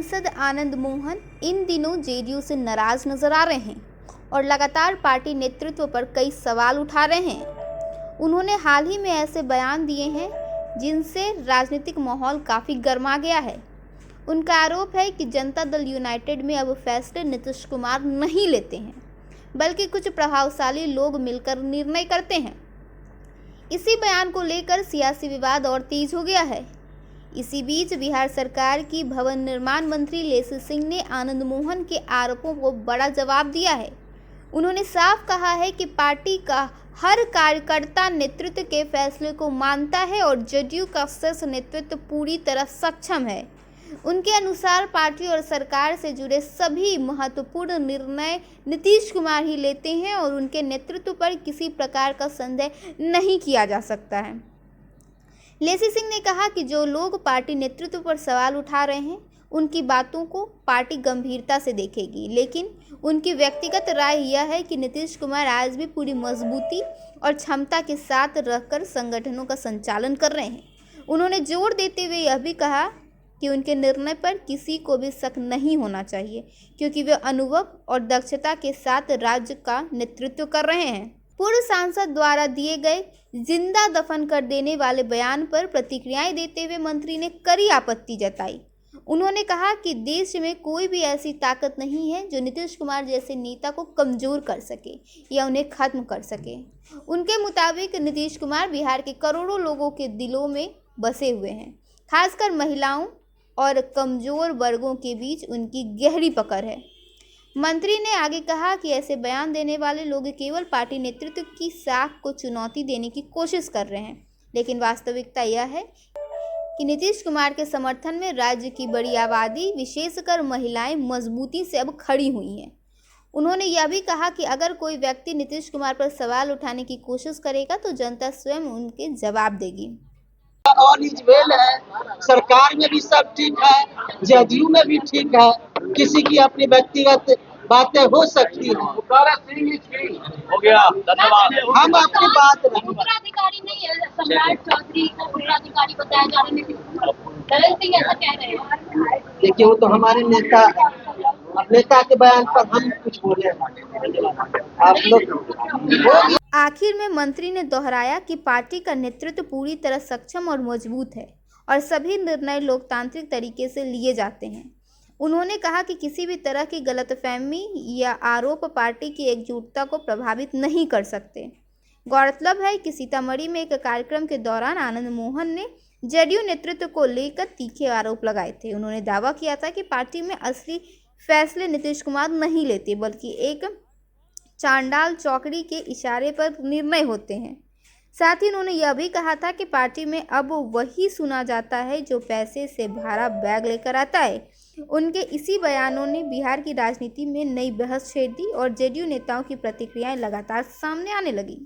सांसद आनंद मोहन इन दिनों जेडीयू से नाराज नजर आ रहे हैं और लगातार पार्टी नेतृत्व पर कई सवाल उठा रहे हैं। उन्होंने हाल ही में ऐसे बयान दिए हैं जिनसे राजनीतिक माहौल काफी गर्मा गया है। उनका आरोप है कि जनता दल यूनाइटेड में अब फैसले नीतीश कुमार नहीं लेते हैं, बल्कि कुछ प्रभावशाली लोग मिलकर निर्णय करते हैं। इसी बयान को लेकर सियासी विवाद और तेज हो गया है। इसी बीच बिहार सरकार की भवन निर्माण मंत्री लेसी सिंह ने आनंद मोहन के आरोपों को बड़ा जवाब दिया है। उन्होंने साफ कहा है कि पार्टी का हर कार्यकर्ता नेतृत्व के फैसले को मानता है और जदयू का शीर्ष नेतृत्व पूरी तरह सक्षम है। उनके अनुसार पार्टी और सरकार से जुड़े सभी महत्वपूर्ण निर्णय नीतीश कुमार ही लेते हैं और उनके नेतृत्व पर किसी प्रकार का संदेह नहीं किया जा सकता है। लेसी सिंह ने कहा कि जो लोग पार्टी नेतृत्व पर सवाल उठा रहे हैं, उनकी बातों को पार्टी गंभीरता से देखेगी, लेकिन उनकी व्यक्तिगत राय यह है कि नीतीश कुमार आज भी पूरी मजबूती और क्षमता के साथ रहकर संगठनों का संचालन कर रहे हैं। उन्होंने जोर देते हुए यह भी कहा कि उनके निर्णय पर किसी को भी शक नहीं होना चाहिए, क्योंकि वे अनुभव और दक्षता के साथ राज्य का नेतृत्व कर रहे हैं। पूर्व सांसद द्वारा दिए गए जिंदा दफन कर देने वाले बयान पर प्रतिक्रियाएं देते हुए मंत्री ने कड़ी आपत्ति जताई। उन्होंने कहा कि देश में कोई भी ऐसी ताकत नहीं है जो नीतीश कुमार जैसे नेता को कमजोर कर सके या उन्हें खत्म कर सके। उनके मुताबिक नीतीश कुमार बिहार के करोड़ों लोगों के दिलों में बसे हुए हैं, खासकर महिलाओं और कमजोर वर्गों के बीच उनकी गहरी पकड़ है। मंत्री ने आगे कहा कि ऐसे बयान देने वाले लोग केवल पार्टी नेतृत्व की साख को चुनौती देने की कोशिश कर रहे हैं, लेकिन वास्तविकता यह है कि नीतीश कुमार के समर्थन में राज्य की बड़ी आबादी, विशेषकर महिलाएं, मजबूती से अब खड़ी हुई हैं। उन्होंने यह भी कहा कि अगर कोई व्यक्ति नीतीश कुमार पर सवाल उठाने की कोशिश करेगा तो जनता स्वयं उनके जवाब देगी। ऑल इज वेल है, सरकार में भी सब ठीक है, जदयू में भी ठीक है। किसी की अपनी व्यक्तिगत बातें हो सकती हैं। हो गया, धन्यवाद। हम अपनी बात उत्तराधिकारी नहीं है, सम्राट चौधरी को उत्तराधिकारी बताया जाने में दलन सिंह ऐसा कह रहे हैं। देखिए, वो तो हमारे नेता है, अब नेता के बयान पर हम कुछ बोले आप लोग। आखिर में मंत्री ने दोहराया कि पार्टी का नेतृत्व पूरी तरह सक्षम और मजबूत है और सभी निर्णय लोकतांत्रिक तरीके से लिए जाते हैं। उन्होंने कहा कि किसी भी तरह की गलतफहमी या आरोप पार्टी की एकजुटता को प्रभावित नहीं कर सकते। गौरतलब है कि सीतामढ़ी में एक कार्यक्रम के दौरान आनंद मोहन ने जदयू नेतृत्व को लेकर तीखे आरोप लगाए थे। उन्होंने दावा किया था कि पार्टी में असली फैसले नीतीश कुमार नहीं लेते, बल्कि एक चांडाल चौकड़ी के इशारे पर निर्णय होते हैं। साथ ही उन्होंने यह भी कहा था कि पार्टी में अब वही सुना जाता है जो पैसे से भरा बैग लेकर आता है। उनके इसी बयानों ने बिहार की राजनीति में नई बहस छेड़ दी और जेडीयू नेताओं की प्रतिक्रियाएं लगातार सामने आने लगी।